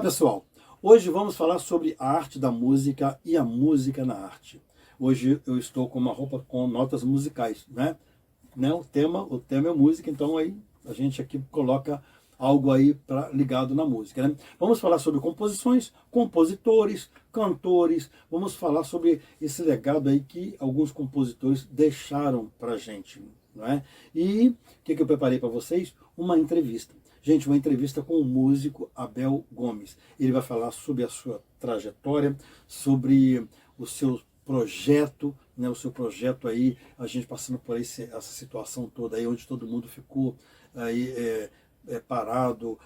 Olá pessoal, hoje vamos falar sobre a arte da música e a música na arte. Hoje eu estou com uma roupa com notas musicais, né? O tema é música, então aí a gente aqui coloca algo aí ligado na música, né? Vamos falar sobre composições, compositores, cantores, vamos falar sobre esse legado aí que alguns compositores deixaram pra gente, não é? E o que eu preparei para vocês? Uma entrevista. Gente, uma entrevista com o músico Abel Gomes. Ele vai falar sobre a sua trajetória, sobre o seu projeto, né, o seu projeto aí, a gente passando por essa situação toda aí, onde todo mundo ficou aí parado,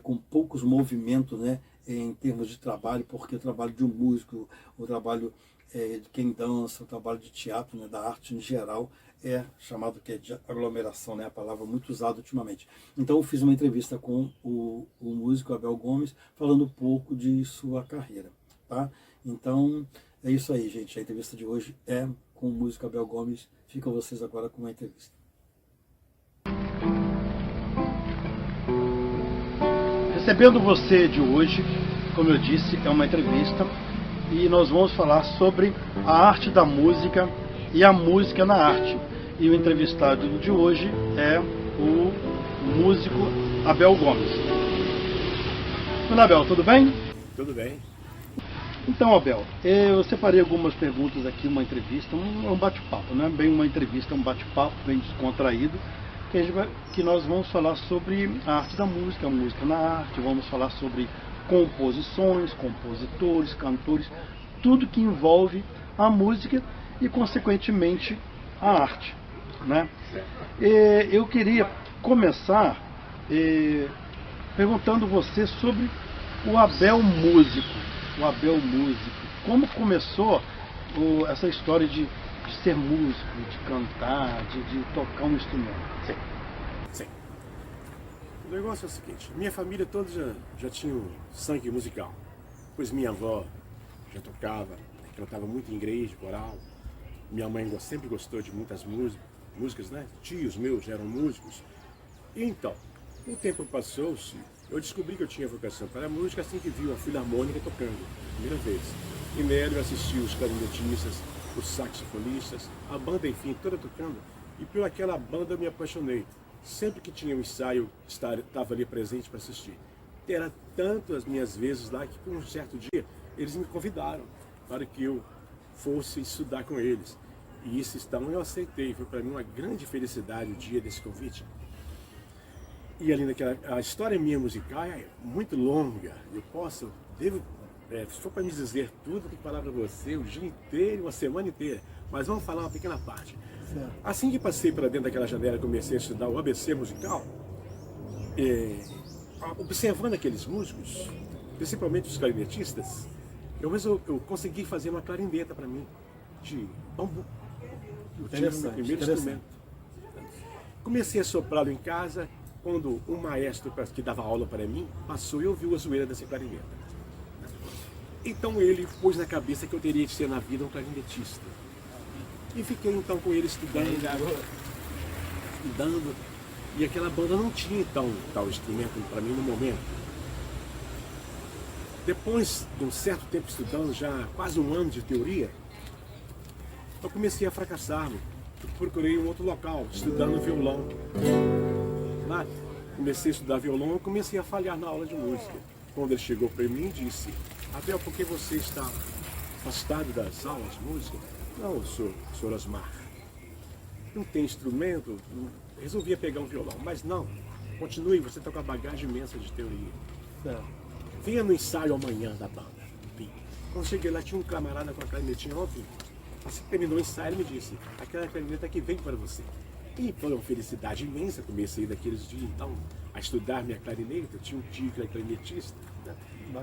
com poucos movimentos, né, em termos de trabalho, porque o trabalho de um músico, o trabalho de quem dança, o trabalho de teatro, né, da arte em geral, é chamado que é de aglomeração, né, a palavra muito usada ultimamente. Então eu fiz uma entrevista com o músico Abel Gomes, falando um pouco de sua carreira, tá? Então é isso aí, gente, a entrevista de hoje é com o músico Abel Gomes. Ficam vocês agora com uma entrevista. Recebendo você de hoje, como eu disse, é uma entrevista e nós vamos falar sobre a arte da música e a música na arte. E o entrevistado de hoje é o músico Abel Gomes. Olá, Abel, tudo bem? Tudo bem. Então, Abel, eu separei algumas perguntas aqui, uma entrevista, um bate-papo, né? Bem uma entrevista, um bate-papo bem descontraído, que nós vamos falar sobre a arte da música, a música na arte, vamos falar sobre composições, compositores, cantores, tudo que envolve a música e, consequentemente, a arte, né? Eu queria começar perguntando você sobre o Abel músico. O Abel músico. Como começou essa história de ser músico, de cantar, de tocar um instrumento? Sim. O negócio é o seguinte, minha família toda já tinha sangue musical, pois minha avó já tocava, cantava muito em igreja, coral. Minha mãe sempre gostou de muitas músicas, né? Tios meus eram músicos. E então, o tempo passou-se, eu descobri que eu tinha vocação para a música assim que vi uma filarmônica tocando, primeira vez. E nela eu assisti os clarinetistas, os saxofonistas, a banda, enfim, toda tocando. E por aquela banda eu me apaixonei. Sempre que tinha um ensaio, estava ali presente para assistir. Era tanto as minhas vezes lá que, por um certo dia, eles me convidaram para que eu fosse estudar com eles. E isso então eu aceitei. Foi para mim uma grande felicidade o dia desse convite. E ali a história minha musical é muito longa. Se for para me dizer tudo que falar para você, o dia inteiro, uma semana inteira. Mas vamos falar uma pequena parte. Certo. Assim que passei para dentro daquela janela e comecei a estudar o ABC musical, observando aqueles músicos, principalmente os clarinetistas, eu consegui fazer uma clarineta para mim, de bambu. Eu tive o meu primeiro instrumento. Comecei a soprá-lo em casa, quando um maestro que dava aula para mim passou e ouviu a zoeira dessa clarineta. Então ele pôs na cabeça que eu teria de ser na vida um clarinetista. E fiquei então com ele estudando, e aquela banda não tinha então tal instrumento para mim no momento. Depois de um certo tempo estudando, já quase um ano de teoria, eu comecei a fracassar. Procurei um outro local, estudando violão. Lá, comecei a estudar violão e comecei a falhar na aula de música. Quando ele chegou para mim e disse: Abel, por que você está afastado das aulas de música? Não, senhor Osmar, não tem instrumento, resolvia pegar um violão, mas não, continue, você está com a bagagem imensa de teoria. Venha no ensaio amanhã da banda. Quando cheguei lá, tinha um camarada com a clarinetinha ontem. Assim que terminou o ensaio, ele me disse: aquela clarineta aqui vem para você. E foi uma felicidade imensa. Comecei daqueles dias então a estudar minha clarineta. Eu tinha um tio que era clarinetista, né?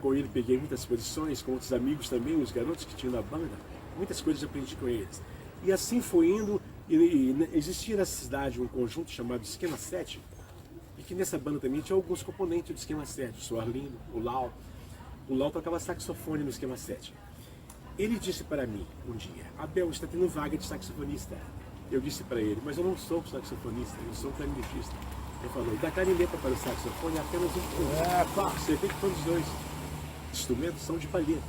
Com ele peguei muitas posições, com outros amigos também, os garotos que tinham na banda. Muitas coisas eu aprendi com eles. E assim foi indo. E existia nessa cidade um conjunto chamado Esquema 7, e que nessa banda também tinha alguns componentes do Esquema 7. O Sr. Arlindo, o Lau. O Lau tocava saxofone no Esquema 7. Ele disse para mim um dia: Abel, está tendo vaga de saxofonista. Eu disse para ele: mas eu não sou saxofonista, eu sou clarinetista. Ele falou: da clarineta para o saxofone é apenas um curso. Você tem que pôr os dois. instrumentos são de palheta.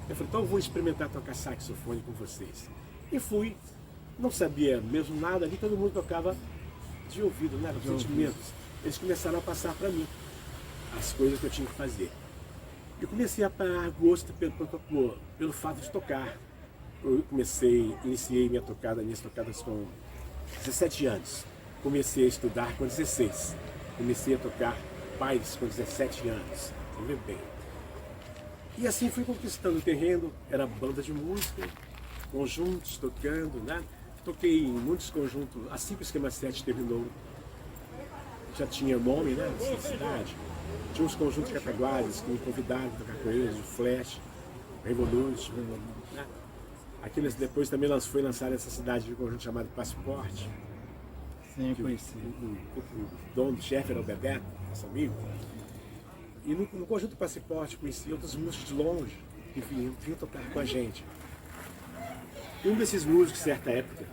Eu falei, então eu vou experimentar tocar saxofone com vocês. E fui, não sabia mesmo nada ali, todo mundo tocava de ouvido, né? Os sentimentos. Eles começaram a passar para mim as coisas que eu tinha que fazer. Eu comecei a pegar gosto pelo fato de tocar. Eu iniciei minhas tocadas com 17 anos. Comecei a estudar com 16. Comecei a tocar bailes com 17 anos. Você vê bem. E assim fui conquistando o terreno. Era banda de música, conjuntos tocando, né? Toquei em muitos conjuntos. Assim que o Esquema 7 terminou, já tinha nome, né? Nessa cidade. Tinha uns conjuntos de cataguases que me convidaram a tocar com eles, o Flash, Revolution, né? Aqueles depois também foi lançado nessa cidade um conjunto chamado Passaporte. Sim, conheci. O dono, o chefe era o Bebeto, nosso amigo. E no conjunto Passaporte conheci outros músicos de longe que vinham tocar com a gente. E um desses músicos, certa época,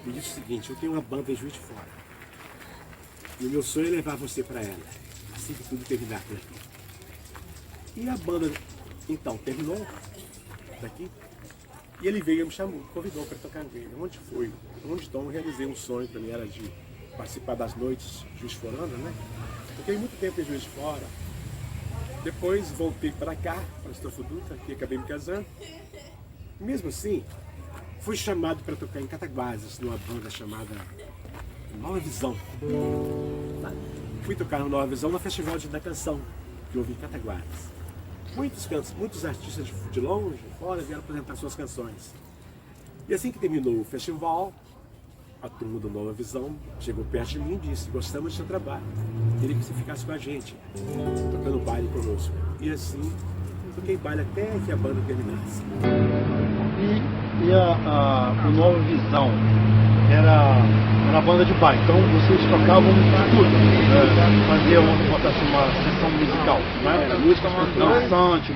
me disse o seguinte: eu tenho uma banda em Juiz de Fora. E o meu sonho é levar você para ela, assim que tudo terminar por aqui. E a banda, então, terminou daqui. E ele veio e me chamou, convidou para tocar com ele. Onde foi? Onde então eu realizei um sonho para mim, era de participar das noites Juiz Forana, né? Toquei muito tempo em Juiz de Fora. Depois voltei para cá, para Estrofa Dutra, que acabei me casando. Mesmo assim, fui chamado para tocar em Cataguases, numa banda chamada Nova Visão. Fui tocar no Nova Visão no Festival da Canção, que houve em Cataguases. Muitos artistas de longe, de fora, vieram apresentar suas canções. E assim que terminou o festival, a turma do Nova Visão chegou perto de mim e disse: gostamos do seu trabalho, queria que você ficasse com a gente, tocando baile conosco. E assim, toquei baile até que a banda terminasse. E o Nova Visão era a banda de baile, então vocês tocavam tudo, faziam, vamos botar assim, uma sessão musical, né? Era música dançante,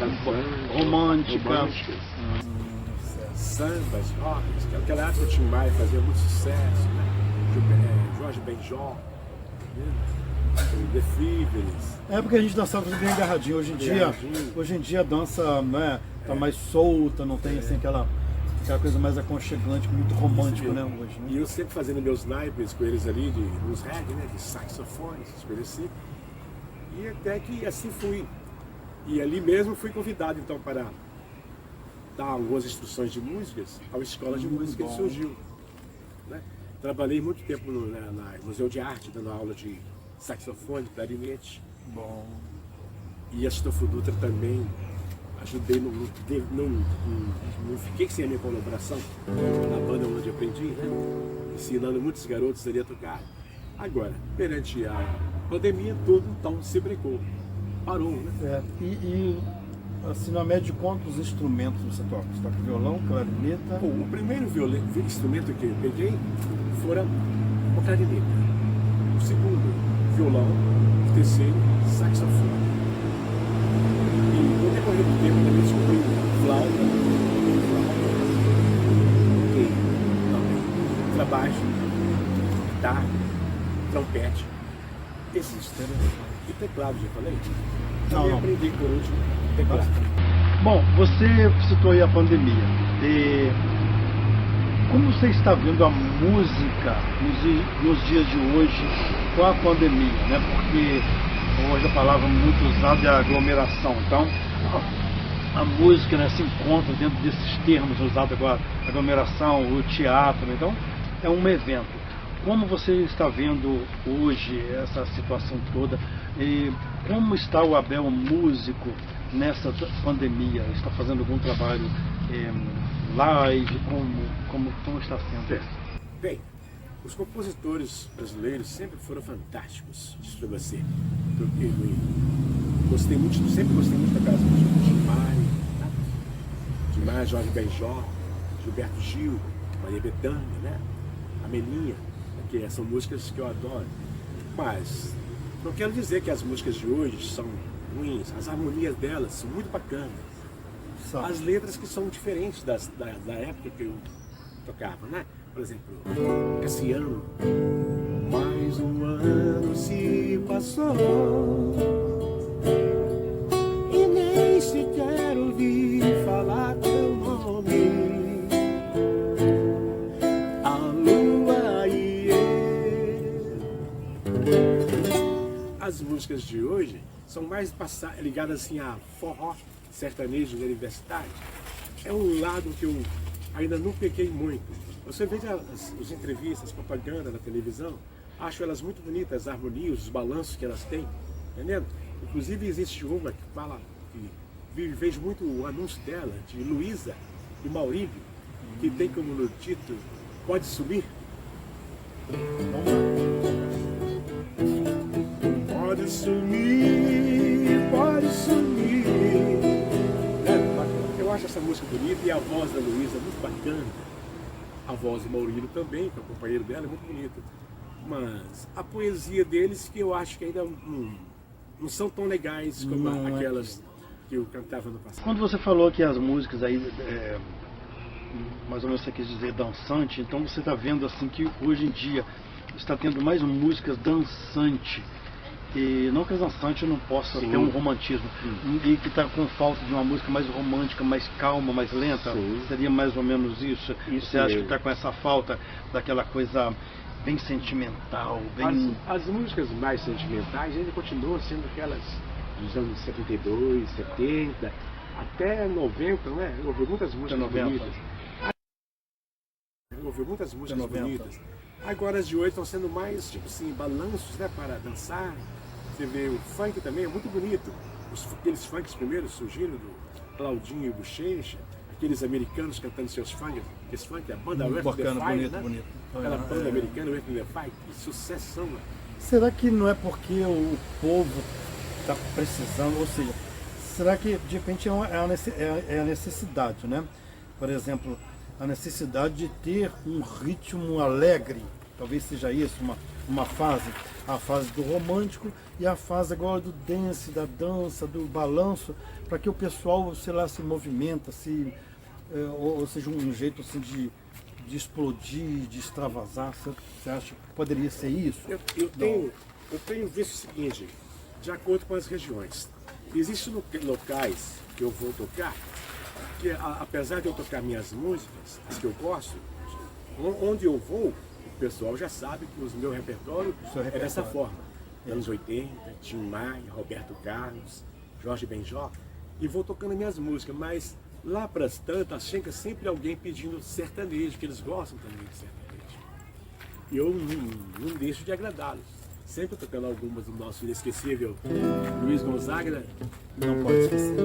romântica, sambas, rocks. Naquela época o Tim Maia fazia muito sucesso, né? Jorge Benjol, The Frivolous. É porque a gente dançava tudo bem agarradinho. Hoje em dia a dança, né, tá mais solta, não tem assim aquela coisa mais aconchegante, muito romântico, né, hoje. Né? E eu sempre fazendo meus naipes com eles ali, nos reggae, né, de saxofone, essas coisas assim. E até que assim fui. E ali mesmo fui convidado então para dar algumas instruções de músicas à escola de música que surgiu. Né? Trabalhei muito tempo no Museu de Arte, dando aula de saxofone, clarinete. Bom. E a Estrofa Dutra também ajudei, não fiquei sem a minha colaboração na banda onde aprendi, né? Ensinando muitos garotos ali a tocar. Agora, perante a pandemia, tudo então se brecou, parou, né? E assim, na média de quantos instrumentos você toca? Você toca violão, clarineta? Bom, o primeiro instrumento que eu peguei foi o clarineta. O segundo, violão. O terceiro, saxofone. E no decorrer do tempo também descobri flauta, também, contrabaixo, guitarra, trompete, esses e teclado, já falei? Também aprendi por último teclado. Bom, você citou aí a pandemia. Como você está vendo a música nos dias de hoje com a pandemia, né? Porque hoje a palavra muito usada é aglomeração. Então, a música, né, se encontra dentro desses termos usados agora, aglomeração, o teatro. Então, é um evento. Como você está vendo hoje essa situação toda? E como está o Abel músico nessa pandemia? Está fazendo algum trabalho live? Como está sendo? Bem, os compositores brasileiros sempre foram fantásticos, disse pra você. Porque sempre gostei muito daquelas músicas do Tim Maia, Jorge Benjol, Gilberto Gil, Maria Bethânia, né? A Melinha, que são músicas que eu adoro. Mas não quero dizer que as músicas de hoje são ruins, as harmonias delas são muito bacanas. As letras que são diferentes da época que eu tocava, né? Por exemplo, Cassiano. Mais um ano se passou e músicas de hoje são mais ligadas assim a forró, sertanejo universitário. É um lado que eu ainda não peguei muito. Você vê as entrevistas, propaganda na televisão, acho elas muito bonitas, as harmonias, os balanços que elas têm, entendendo? Inclusive existe uma que fala, que vejo muito o anúncio dela, de Luísa e Maurílio, que tem como no título, Pode Sumir. Pode sumir, pode sumir. Eu acho essa música bonita e a voz da Luísa muito bacana. A voz do Maurílio também, que é o companheiro dela, é muito bonita. Mas a poesia deles que eu acho que ainda não são tão legais como aquelas que eu cantava no passado. Quando você falou que as músicas aí, mais ou menos você quis dizer dançante, então você está vendo assim que hoje em dia está tendo mais músicas dançante. E não que as dançantes não possam ter um romantismo, e que está com falta de uma música mais romântica, mais calma, mais lenta, seria mais ou menos isso? Você acha que está com essa falta daquela coisa bem sentimental? Bem... As músicas mais sentimentais ainda continuam sendo aquelas dos anos 72, 70, até 90, né? Eu ouvi muitas músicas bonitas. Eu ouvi muitas músicas bonitas. Agora as de hoje estão sendo mais, tipo assim, balanços, né, para dançar. Você vê o funk também, é muito bonito. Aqueles funks primeiros surgiram do Claudinho e Bochecha, aqueles americanos cantando seus funks, esse funk, a banda Earth in the Fire, bonito, né? bonito. Aquela banda americana, Earth in the Fire, que sucessão, né? Será que não é porque o povo está precisando, ou seja, será que de repente é a necessidade, né? Por exemplo, a necessidade de ter um ritmo alegre, talvez seja isso, uma fase, a fase do romântico e a fase agora do dance, da dança, do balanço, para que o pessoal, sei lá, se movimenta, ou seja, um jeito assim de explodir, de extravasar. Você acha que poderia ser isso? Eu tenho visto o seguinte, de acordo com as regiões, existem locais que eu vou tocar, que apesar de eu tocar minhas músicas, as que eu gosto, onde eu vou, o pessoal já sabe que o meu repertório é dessa forma. Anos 80, Tim Maia, Roberto Carlos, Jorge Benjó, e vou tocando minhas músicas, mas lá para as tantas chega sempre alguém pedindo sertanejo, que eles gostam também de sertanejo. E eu não deixo de agradá-los. Sempre tocando algumas do nosso inesquecível Luiz Gonzaga, não pode esquecer.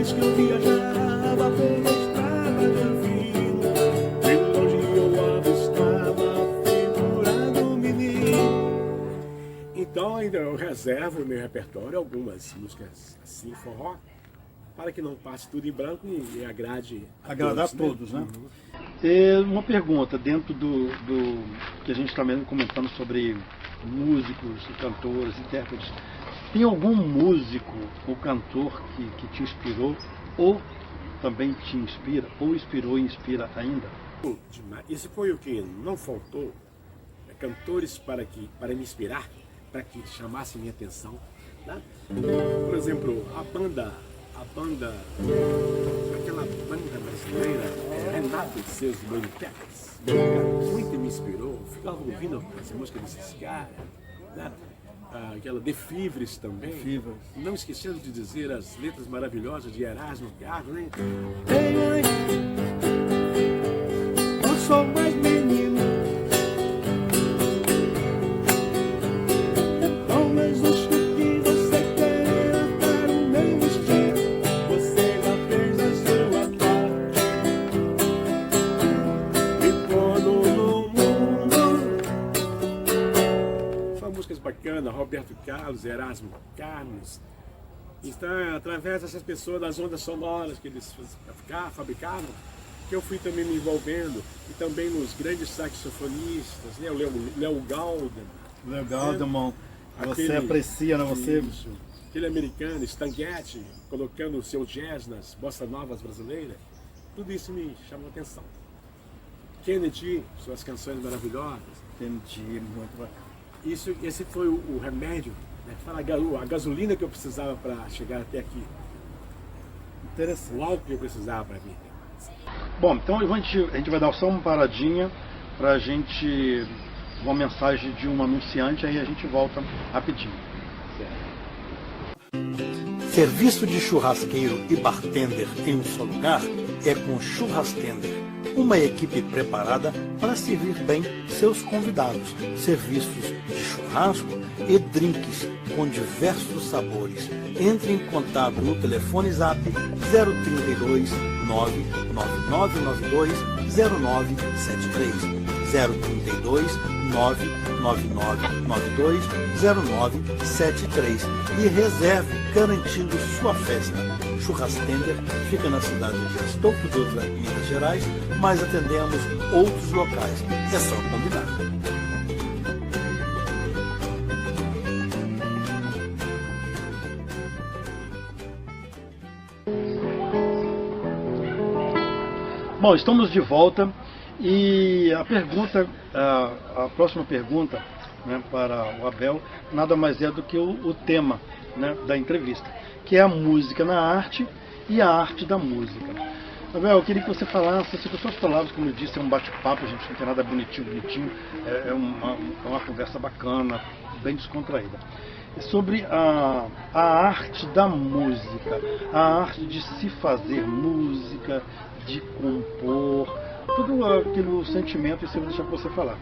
Que eu viajava pela estrada de vida, de longe eu avistava a figura do menino. Então ainda eu reservo no meu repertório algumas músicas assim, forró, para que não passe tudo em branco e agrade agradar a todos, né? Uma pergunta, dentro do que a gente está mesmo comentando sobre músicos, cantores, intérpretes, tem algum músico ou cantor que te inspirou, ou também te inspira, ou inspirou e inspira ainda? Esse foi o que não faltou, cantores para me inspirar, para que chamassem minha atenção, né? Por exemplo, aquela banda brasileira, Renato e seus Manitecas, muito me inspirou, eu ficava ouvindo as músicas desses caras, né? Aquela De Fivres também. Fivres. Não esquecendo de dizer as letras maravilhosas de Erasmo Carlos, né? Eu sou mais menino, não existe que você queira dar o meu vestido, você já fez a sua parte, e quando no mundo. São músicas bacanas, Roberto Carlos, Erasmo Carlos. Está através dessas pessoas, das ondas sonoras que eles fabricavam, que eu fui também me envolvendo, e também nos grandes saxofonistas, né? O Léo Gaudemann. Léo Gaudemann, você aprecia, né? Você aquele americano, Stan Getz, colocando o seu jazz nas bossa novas brasileiras, tudo isso me chamou a atenção. Kennedy, suas canções maravilhosas. Entendi, muito bacana. Esse foi o remédio, né? A gasolina que eu precisava para chegar até aqui. Interessante. O álcool que eu precisava para vir. Bom, então a gente vai dar só uma paradinha pra gente, uma mensagem de um anunciante, aí a gente volta rapidinho. Serviço de churrasqueiro e bartender em um só lugar é com Churrastender, uma equipe preparada para servir bem seus convidados. Serviços de churrasco e drinks com diversos sabores. Entre em contato no telefone Zap 032 99992 0973 032 99992 0973 e reserve, garantindo sua festa. Churrastender fica na cidade de Estouco Dutra, Minas Gerais, mas atendemos outros locais. É só combinar. Bom, estamos de volta e a próxima pergunta, né, para o Abel, nada mais é do que o tema, né, da entrevista, que é a música na arte e a arte da música. Abel, eu queria que você falasse, com suas palavras, como eu disse, é um bate-papo, a gente não tem nada bonitinho, é uma conversa bacana, bem descontraída. Sobre a arte da música, a arte de se fazer música, de compor, tudo aquele sentimento, isso eu vou deixar para você falar.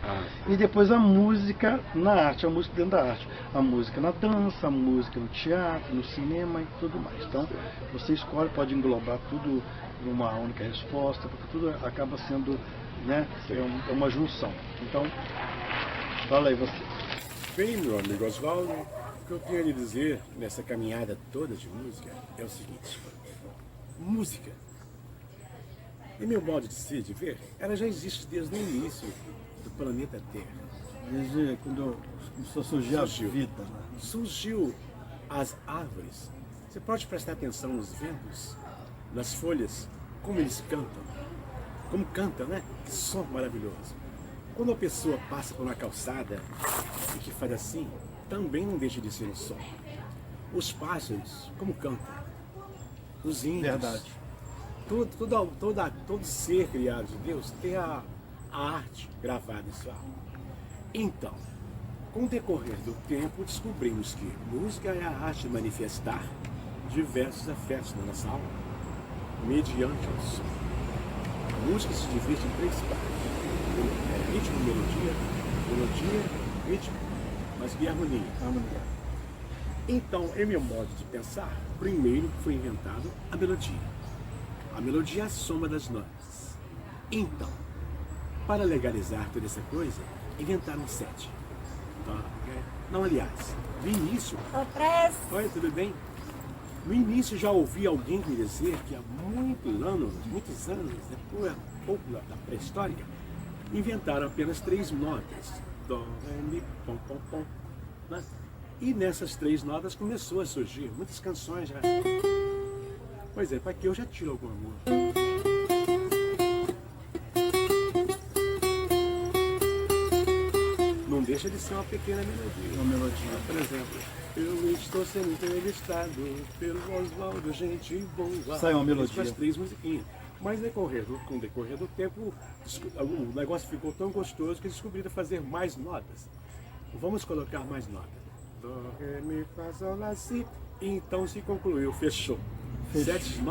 E depois a música na arte, a música dentro da arte, a música na dança, a música no teatro, no cinema e tudo mais. Então, você escolhe, pode englobar tudo numa única resposta, porque tudo acaba sendo, né, é uma junção. Então, fala aí você. Bem, meu amigo Oswaldo, o que eu tenho a lhe dizer nessa caminhada toda de música é o seguinte: música, em meu modo de ser, de ver, ela já existe desde o início do planeta Terra. Desde quando começou a surgir a vida, né? Surgiu as árvores. Você pode prestar atenção nos ventos, nas folhas, como eles cantam. Como cantam, né? Que som maravilhoso. Quando a pessoa passa por uma calçada e que faz assim, também não deixa de ser um som. Os pássaros, como cantam. Os índios. Verdade. Todo ser criado de Deus tem a arte gravada em sua alma. Então, com o decorrer do tempo, descobrimos que música é a arte de manifestar diversos afetos na nossa alma, mediante o som. A música se divide em três partes: ritmo, melodia, ritmo, mas que harmonia. Então, em meu modo de pensar, primeiro foi inventado a melodia. A melodia é a soma das notas. Então, para legalizar toda essa coisa, inventaram 7. Não, aliás, no início... Oi, tudo bem? No início já ouvi alguém me dizer que há muitos anos, depois, pouco da pré-histórica, inventaram apenas 3 notas. Dó, ré, mi, pom, pom, pom. Né? E nessas 3 notas começou a surgir muitas canções já. Pois é, para que eu já tiro alguma música. Não deixa de ser uma pequena melodia. Uma melodia. Por exemplo, eu estou sendo entrevistado pelo Oswaldo, gente boa. Sai uma melodia. Faz 3 musiquinhas. Mas com o decorrer do tempo, o negócio ficou tão gostoso que descobriram fazer mais notas. Vamos colocar mais notas. Dó, ré, mi, fá, sol, lá, si. Então se concluiu, fechou. 7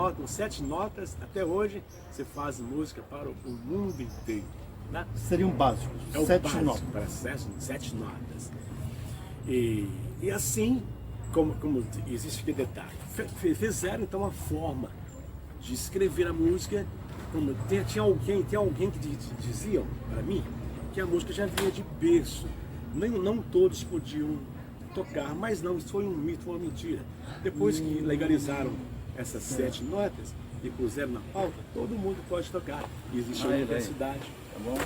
notas, até hoje você faz música para o mundo inteiro. Né? Seria um básico, é o 7 básico notas. para 7 notas. E assim, como existe aquele detalhe, fizeram então uma forma de escrever a música. Tem alguém que diziam para mim que a música já vinha de berço. Não todos podiam tocar, mas não, isso foi um mito, foi uma mentira. Depois que legalizaram essas 7 notas e puseram na pauta, todo mundo pode tocar. E existe a universidade. Tá bom?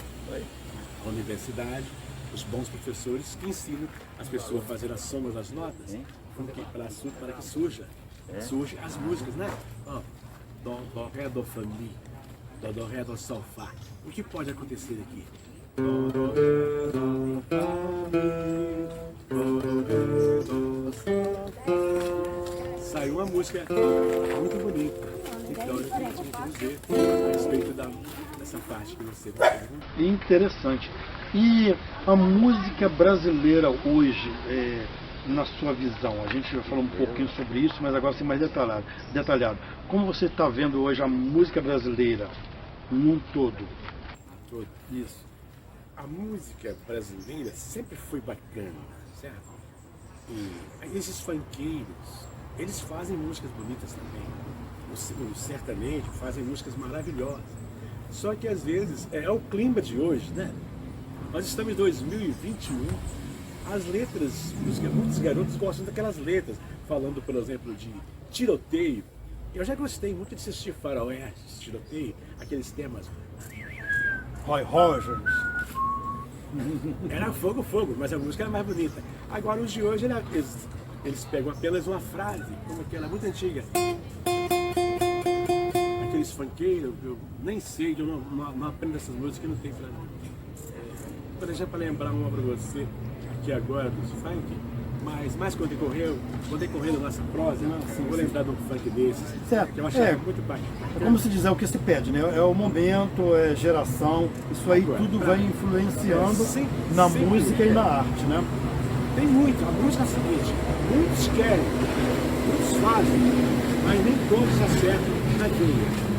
A universidade, os bons professores que ensinam as pessoas a fazer as somas das notas, para que surja as músicas, né? Ó, dó, ré, dó, fá, mi, dó, ré, dó, sol, fá. O que pode acontecer aqui? Dó, ré, dó, fá, mi, dó, ré, dó, sol, fá. Saiu uma música muito bonita. Então eu queria te dizer a respeito dessa parte que você vai perguntar. Interessante. E a música brasileira hoje, na sua visão, a gente já falou um pouquinho sobre isso, mas agora ser mais detalhado. Como você está vendo hoje a música brasileira num todo? Isso. A música brasileira sempre foi bacana, certo? E esses funkeiros, eles fazem músicas bonitas também. O sertanejo fazem músicas maravilhosas. Só que às vezes é o clima de hoje, né? Nós estamos em 2021, as letras, muitos garotos gostam daquelas letras, falando, por exemplo, de tiroteio. Eu já gostei muito de assistir Faroeste, tiroteio, aqueles temas. Roy Rogers. Era fogo, mas a música era mais bonita. Agora os de hoje, eles pegam apenas uma frase, como aquela muito antiga. Aqueles funkeiros, eu nem sei, eu não aprendo essas músicas que não tem pra mim. Vou deixar para lembrar uma para você, aqui agora, dos funk, mas quando decorrer da nossa prosa, vou lembrar de um funk desses, certo. Que eu achava muito bacana. É como se dizer o que se pede, né? É o momento, é geração, isso aí tudo vai influenciando na música e na arte, né? Tem muito, a música é a seguinte, muitos querem, muitos fazem, mas nem todos acertam na veia.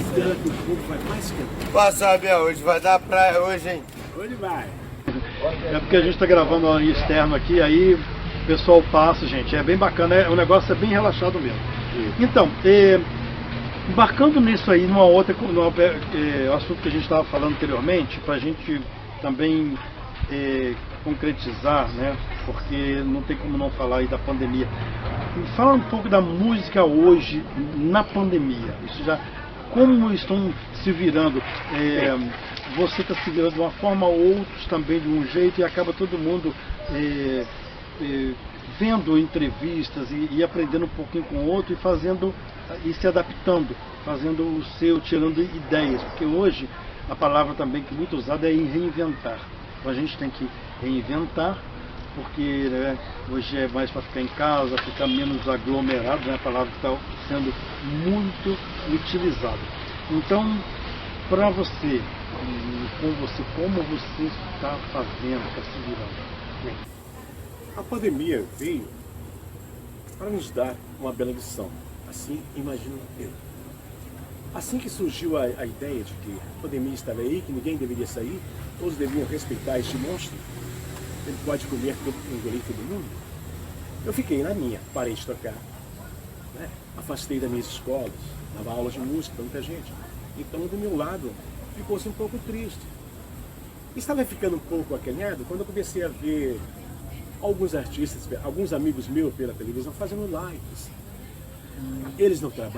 Espera que o povo vai mais cantar. Passa, Abel, hoje vai dar praia hoje, hein? Onde vai? É porque a gente está gravando ali externo aqui, aí o pessoal passa, gente, é bem bacana, o negócio é bem relaxado mesmo. Então, embarcando nisso aí, assunto que a gente estava falando anteriormente, para a gente também concretizar, né, porque não tem como não falar aí da pandemia. Fala um pouco da música hoje na pandemia, isso já, como estão se virando. Você está se virando de uma forma, outros também de um jeito, e acaba todo mundo vendo entrevistas e aprendendo um pouquinho com o outro e se adaptando, fazendo o seu, tirando ideias, porque hoje a palavra também que é muito usada é reinventar. Então a gente tem que reinventar, porque hoje é mais para ficar em casa, ficar menos aglomerado, né, a palavra que está sendo muito utilizada. Então, para você, como você está fazendo, está se virando? A pandemia veio para nos dar uma bela lição. Assim, imagino eu. Assim que surgiu a ideia de que a pandemia estava aí, que ninguém deveria sair, todos deveriam respeitar este monstro, ele pode comer, engolir todo mundo, eu fiquei na minha, parei de tocar, né? Afastei das minhas escolas, dava aula de música para muita gente. Então, do meu lado, ficou-se um pouco triste. Estava ficando um pouco acanhado quando eu comecei a ver alguns artistas, alguns amigos meus pela televisão fazendo lives. Eles não estavam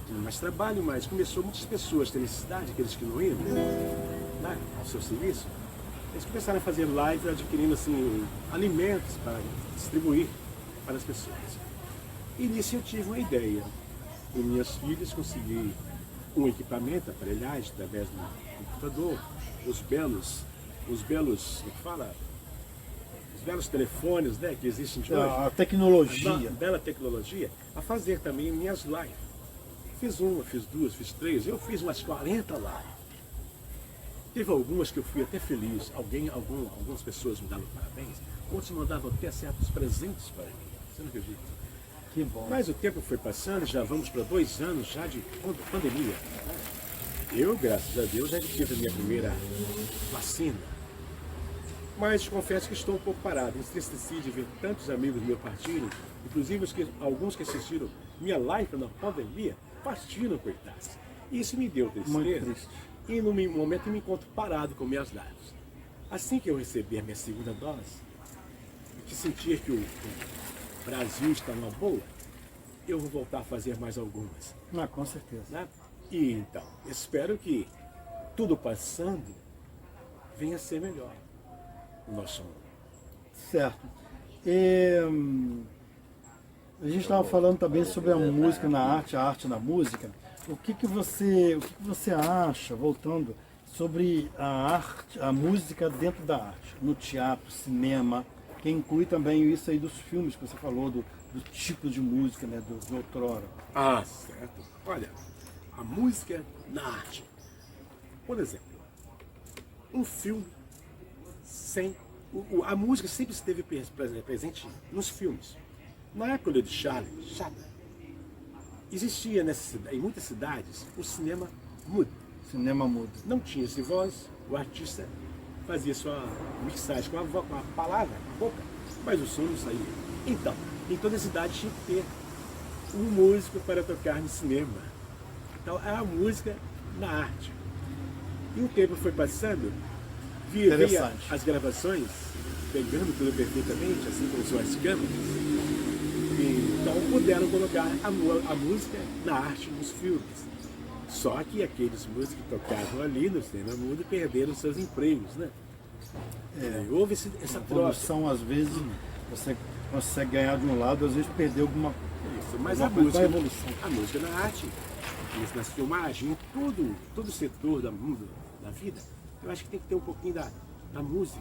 tendo mais trabalho, mas começou muitas pessoas ter necessidade, aqueles que não iam, né, ao seu serviço. Eles começaram a fazer lives adquirindo assim, alimentos para distribuir para as pessoas. E nisso eu tive uma ideia. Com minhas filhas consegui um equipamento, aparelhagem, através do computador, os belos, os belos telefones, né, que existem de hoje. A tecnologia. Uma bela tecnologia, a fazer também minhas lives. Fiz uma, fiz duas, fiz três, eu fiz umas 40 lives. Teve algumas que eu fui até feliz, algumas pessoas me davam parabéns, outros mandavam até certos presentes para mim, você não acredita? Que bom. Mas o tempo foi passando, já vamos para 2 anos já de pandemia. Eu, graças a Deus, já tive a minha primeira vacina. Mas confesso que estou um pouco parado, entristeci de ver tantos amigos meus partirem, inclusive alguns que assistiram minha live na pandemia, partiram, coitados. Isso me deu tristeza. E no momento eu me encontro parado com minhas lives. Assim que eu receber a minha segunda dose, e que sentir que o Brasil está numa boa, eu vou voltar a fazer mais algumas. Com certeza. Né? E então, espero que tudo passando venha a ser melhor o nosso mundo. Certo. A gente estava falando também sobre a música na arte, a arte na música. O que que você acha, voltando, sobre a arte, a música dentro da arte, no teatro, cinema, que inclui também isso aí dos filmes que você falou, do tipo de música, né, do outrora. Ah, certo. Olha, a música na arte. Por exemplo, um filme sem... A música sempre esteve presente nos filmes. Na época de Chaplin, existia em muitas cidades o cinema mudo. Cinema mudo. Não tinha-se voz, o artista fazia sua mixagem com a palavra, a boca, mas o som não saía. Então, em toda cidade tinha que ter um músico para tocar no cinema. Então, é a música na arte. E o tempo foi passando, via as gravações, pegando tudo perfeitamente, assim como são as câmeras. Então, puderam colocar a música na arte nos filmes. Só que aqueles músicos que tocavam ali no cinema mudo perderam seus empregos, né? Houve essa troca. São, às vezes, você consegue ganhar de um lado, às vezes perder alguma Isso, mas alguma a evolução. música na arte, nas filmagens, em todo setor da vida, eu acho que tem que ter um pouquinho da música.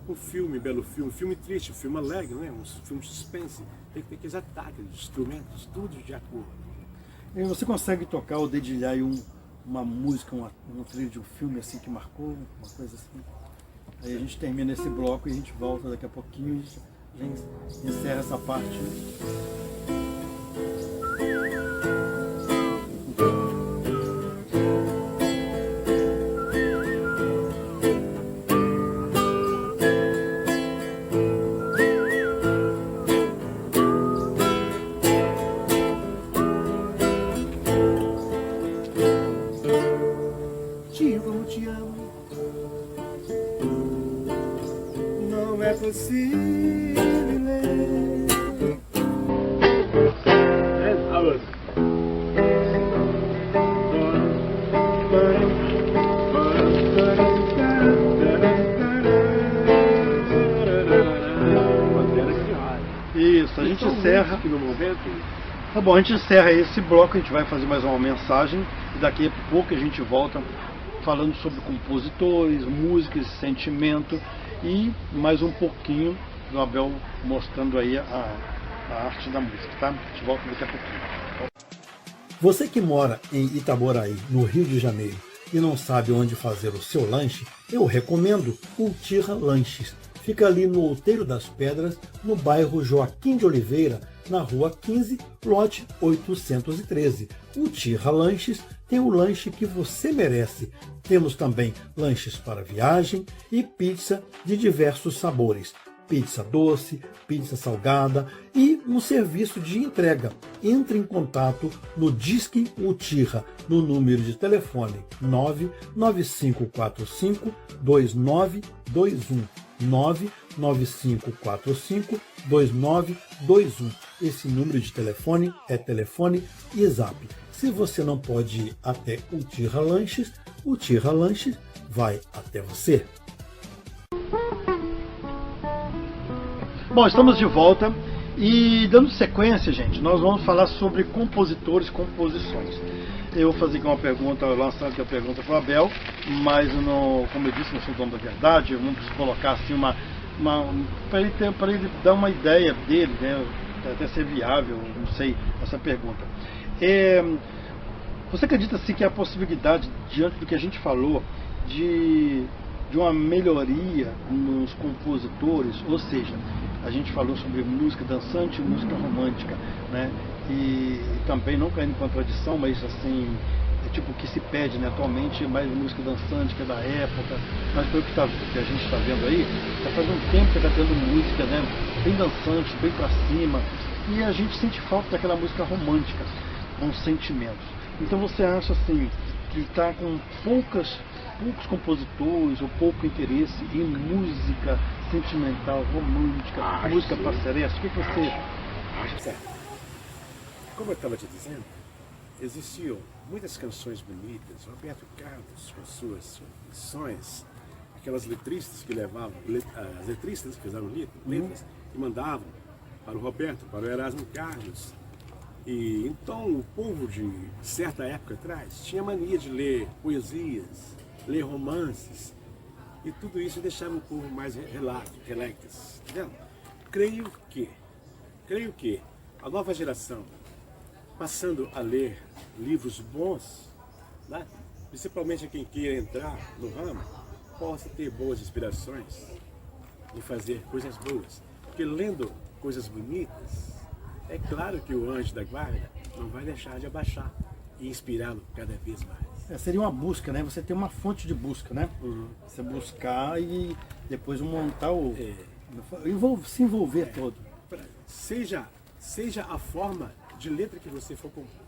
Um filme, belo filme, um filme triste, um filme alegre, né? Um filme de suspense, tem que ter aqueles ataques, instrumentos, tudo de acordo. E você consegue tocar ou dedilhar aí uma música, um trilho de um filme assim que marcou, uma coisa assim? Aí a gente termina esse bloco e a gente volta daqui a pouquinho e a gente encerra essa parte. Te amo. Não é possível. Isso, a gente encerra. Tá bom, a gente encerra esse bloco, a gente vai fazer mais uma mensagem e daqui a pouco a gente volta falando sobre compositores, músicas, sentimento e mais um pouquinho do Abel mostrando aí a arte da música, tá? A gente volta daqui a pouquinho. Você que mora em Itaboraí, no Rio de Janeiro, e não sabe onde fazer o seu lanche, eu recomendo o Tirra Lanches. Fica ali no Outeiro das Pedras, no bairro Joaquim de Oliveira, na rua 15, lote 813. O Tirra Lanches tem o lanche que você merece. Temos também lanches para viagem e pizza de diversos sabores. Pizza doce, pizza salgada e um serviço de entrega. Entre em contato no Disque Utirra, no número de telefone 99545 2921. 995452921. Esse número de telefone é telefone e zap. Se você não pode ir até o Tirra Lanches vai até você. Bom, estamos de volta e dando sequência, gente, nós vamos falar sobre compositores e composições. Eu vou fazer aqui uma pergunta, lançando aqui a pergunta para o Abel, mas como eu disse, não sou dono da verdade, vamos colocar assim para ele dar uma ideia dele, né, até ser viável, não sei, essa pergunta. Você acredita assim que há a possibilidade, diante do que a gente falou, de uma melhoria nos compositores, ou seja, a gente falou sobre música dançante e música romântica, né? E também não caindo em contradição, mas assim, é tipo o que se pede, né, atualmente, mais música dançante que é da época, mas pelo que a gente está vendo aí, já faz um tempo que está tendo música, né, bem dançante, bem para cima, e a gente sente falta daquela música romântica, com sentimentos. Então você acha assim, que está com poucos compositores ou pouco interesse em música sentimental, romântica, música parceiressa? O que você acha? Certo. Como eu estava te dizendo, existiam muitas canções bonitas. Roberto Carlos, com suas composições, aquelas letristas que levavam, as letristas que fizeram letras, que mandavam para o Roberto, para o Erasmo Carlos. E então o povo de certa época atrás tinha mania de ler poesias, ler romances, e tudo isso deixava o povo mais relax, entendeu? Creio que a nova geração, passando a ler livros bons, né? Principalmente quem queira entrar no ramo, possa ter boas inspirações e fazer coisas boas. Porque lendo coisas bonitas, é claro que o anjo da guarda não vai deixar de abaixar e inspirá-lo cada vez mais. Seria uma busca, né? Você tem uma fonte de busca, né? Você buscar e depois montar o... se envolver todo. Seja a forma de letra que você for compor.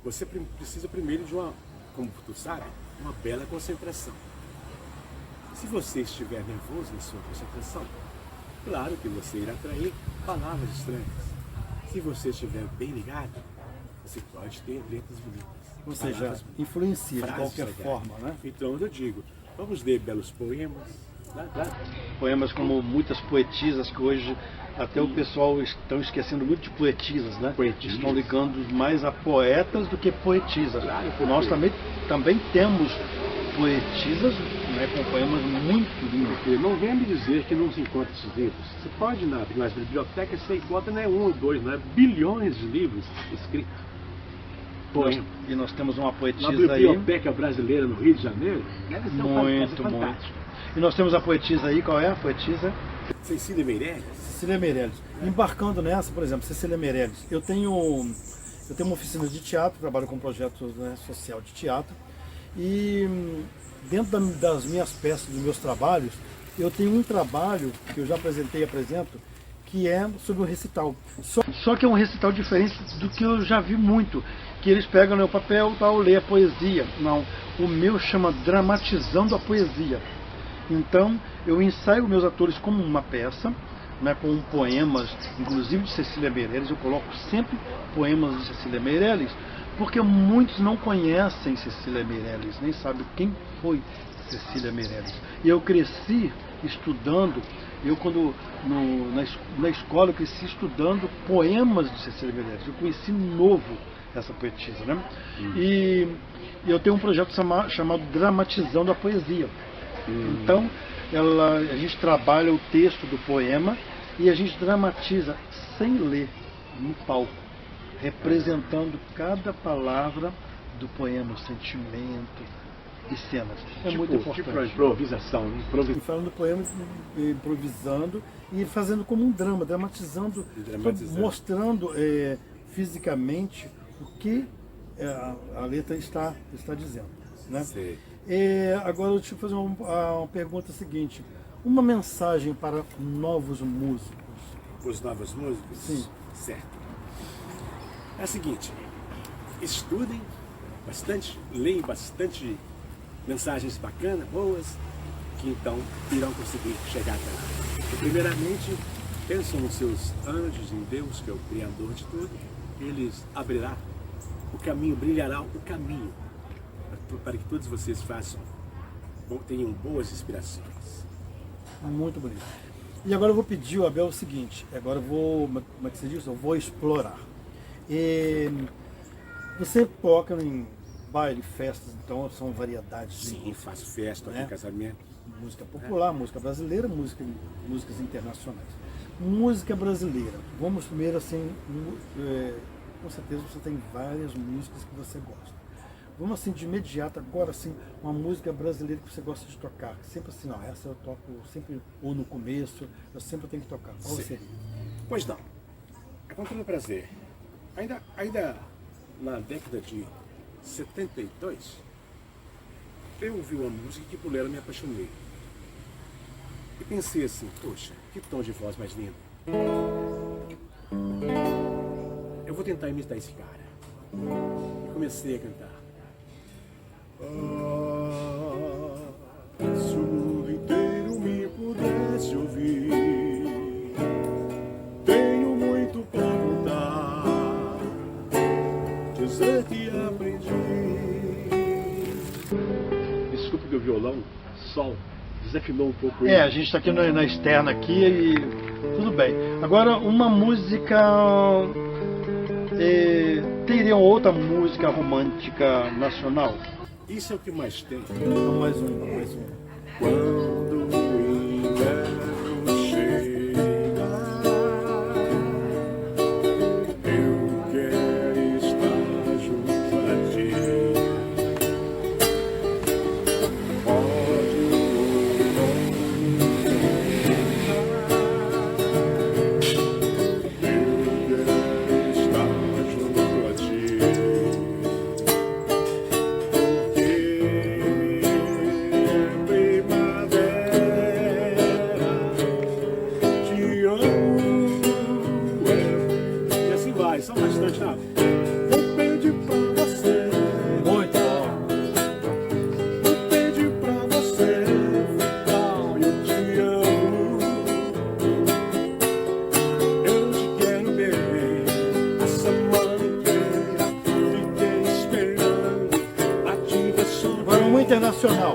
Você precisa primeiro de uma, como tu sabe, uma bela concentração. Se você estiver nervoso na sua concentração, claro que você irá atrair palavras estranhas. Se você estiver bem ligado, você pode ter letras bonitas. Ou seja, influencia de qualquer forma, né? Então eu digo, vamos ler belos poemas. Poemas como muitas poetisas, que hoje até o pessoal estão esquecendo muito de poetisas, né? Poetisas. Estão ligando mais a poetas do que poetisas. Claro, nós também temos poetisas, né, com poemas muito lindos. Porque não vem me dizer que não se encontra esses livros. Você pode ir nas bibliotecas, você encontra não é um ou dois, não é bilhões de livros escritos. E nós temos uma poetisa na Biblioteca Brasileira no Rio de Janeiro, deve ser muito. E nós temos a poetisa aí, qual é a poetisa? Cecília Meirelles. Cecília Meirelles. Embarcando nessa, por exemplo, Cecília Meirelles, eu tenho uma oficina de teatro, trabalho com projetos, né, social de teatro, e dentro das minhas peças, dos meus trabalhos, eu tenho um trabalho que eu já apresentei e apresento, que é sobre o recital. Só que é um recital diferente do que eu já vi muito, que eles pegam no papel e tal, lê a poesia. Não, o meu chama Dramatizando a Poesia. Então, eu ensaio meus atores como uma peça, né, com poemas, inclusive de Cecília Meirelles. Eu coloco sempre poemas de Cecília Meirelles, porque muitos não conhecem Cecília Meirelles, nem sabem quem foi Cecília Meirelles. E eu cresci estudando, na escola eu cresci estudando poemas de Cecília Meirelles. Eu conheci novo essa poetisa, né? E eu tenho um projeto chamado Dramatizando a Poesia. Então, a gente trabalha o texto do poema e a gente dramatiza sem ler no palco, representando cada palavra do poema, o sentimento e cenas. Muito importante. Tipo improvisação, né? Falando do poema, improvisando e fazendo como um drama, dramatizando. Mostrando fisicamente o que a letra está dizendo, né? Agora eu te fazer uma pergunta seguinte: uma mensagem para novos músicos. Os novos músicos? Sim. Certo. É a seguinte: estudem bastante, leiam bastante mensagens bacanas, boas, que então irão conseguir chegar até lá. E, primeiramente, pensam nos seus anjos, em Deus, que é o Criador de tudo. Eles abrirá o caminho, brilhará o caminho para que todos vocês tenham boas inspirações. Muito bonito. E agora eu vou pedir ao Abel o seguinte, agora eu vou, como é que você diz? Eu vou explorar. Você toca em baile, festas, então são variedades. Sim, faço festa, toco em casamento. Música popular, música brasileira, músicas internacionais. Música brasileira. Vamos primeiro assim, com certeza você tem várias músicas que você gosta. Vamos assim, de imediato, agora assim, uma música brasileira que você gosta de tocar. Sempre assim, não, essa eu toco sempre, ou no começo, eu sempre tenho que tocar. Qual seria? Pois não. É com todo prazer. Ainda na década de 72, eu ouvi uma música que por ela me apaixonei. E pensei assim, poxa, que tom de voz mais lindo. Eu vou tentar imitar esse cara. E comecei a cantar. Se o mundo inteiro me pudesse ouvir, tenho muito pra contar, dizer que aprendi. Desculpe que o violão, sol, desafinou um pouco. A gente está aqui na externa aqui e tudo bem. Agora, uma música... teria outra música romântica nacional? Isso é o que mais tem. Então, mais um. Quando o inverno chega, eu quero estar junto a ti. Pode ou não eu quero estar junto a ti. São bastante, não? Vou pedir pra você. Muito bom. Vou pedir pra você ficar, eu te amo. Eu te quero bem a semana inteira. Fiquei esperando a te ver sorrir. Agora uma internacional.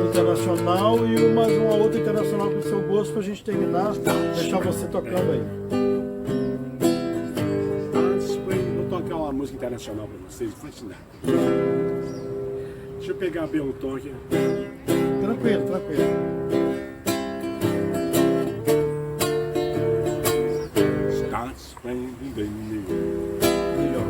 Internacional e mais uma outra internacional com o seu gosto pra gente terminar, deixar você tocando aí. Vou tocar uma música internacional pra vocês, fascinante. Deixa eu pegar bem o tom aqui. Tranquilo. Start spending the new. Melhor.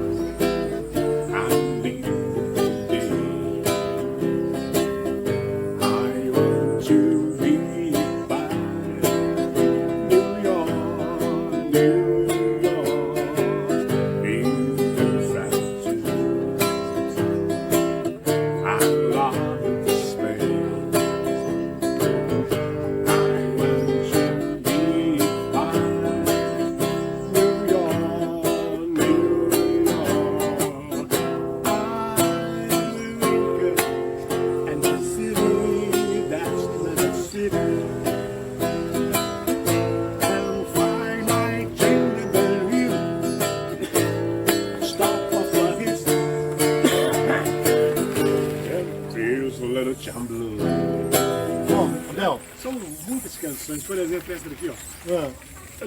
Bom, Abel. São muitas canções, por exemplo, essa daqui, ó. Vou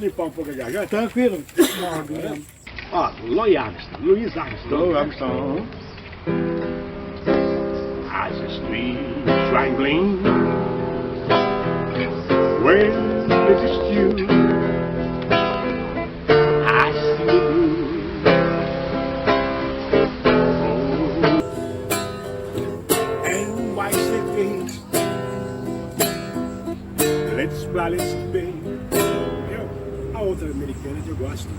limpar um pouco a garganta. Tranquilo. Ó, Louis Armstrong. As the streets wrangling, when it is you, I see you. And why say let's fly, let's be. A outra americana que eu gosto.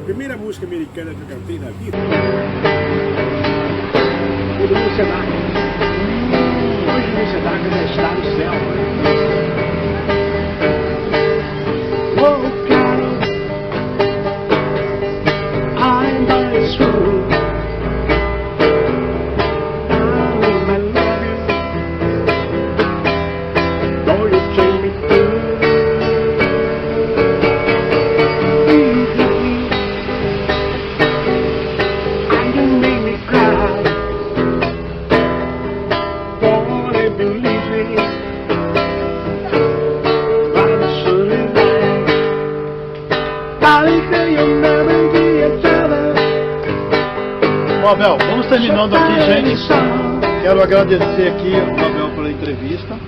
Primeira música americana que eu cantei na vida. O do Lúcia Daga. Hoje o Lúcia Daga já está no céu. Oh, God, I'm not true. I love you. Though you take me through. Bom, Abel, vamos terminando aqui, gente. Quero agradecer aqui ao Abel pela entrevista.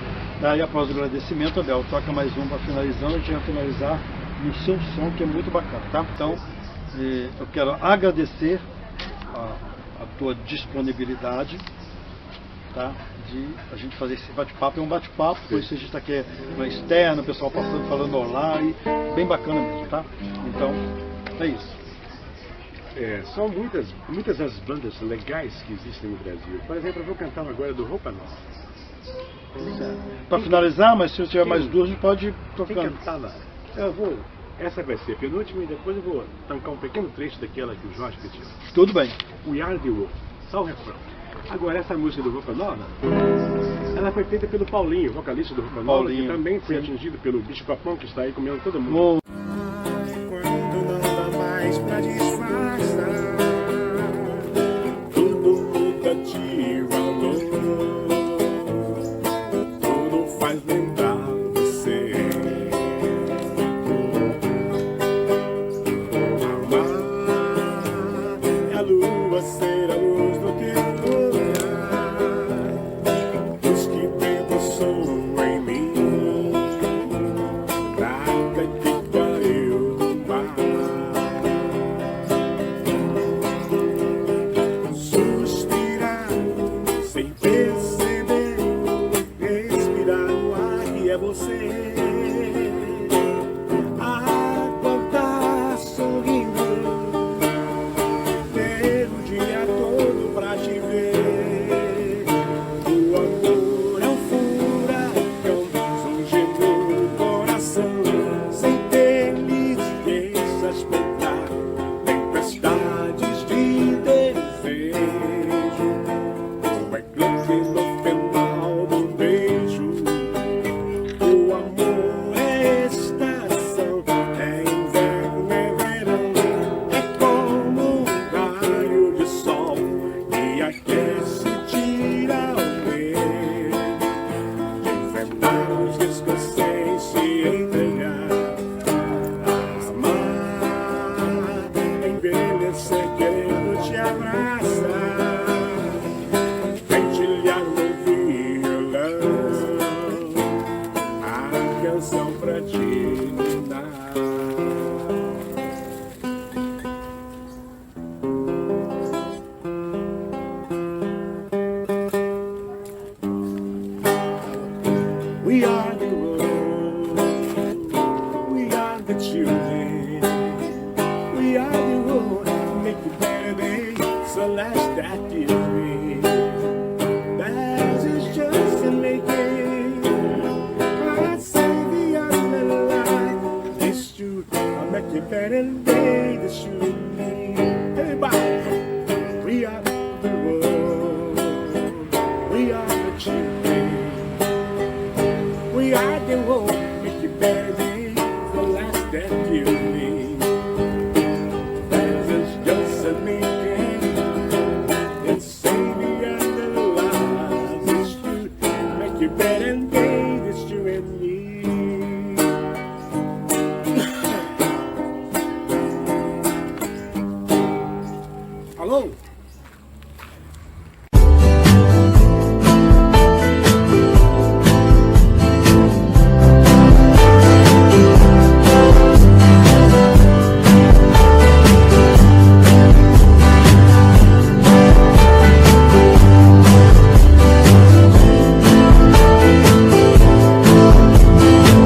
E após o agradecimento, Abel, toca mais um para finalizando. A gente vai finalizar no seu som, que é muito bacana, tá? Então, eu quero agradecer a tua disponibilidade, tá? De a gente fazer esse bate-papo. É um bate-papo, por isso a gente está aqui na externa, o pessoal passando, falando olá, e bem bacana mesmo, tá? Então, é isso. São muitas as bandas legais que existem no Brasil. Por exemplo, eu vou cantar agora do Roupa Nova. Para finalizar, mas se eu tiver mais duas, a gente pode tocar. Quem cantar lá? Essa vai ser a penúltima e depois eu vou tancar um pequeno trecho daquela que o Jorge pediu. Tudo bem. We Are The World, só o refrão. Agora, essa música do Roupa Nova, ela foi feita pelo Paulinho, vocalista do Roupa Nova, que também foi atingido pelo bicho papão que está aí comendo todo mundo. Quando não dá mais pra disfarçar, tudo muda de better day that you and me. Everybody, we are the world. We are the children. We are the world. Make it better days, the last that you need. That is just a making. It's saving and the lives it's you. Make it better days that you and me. Alô?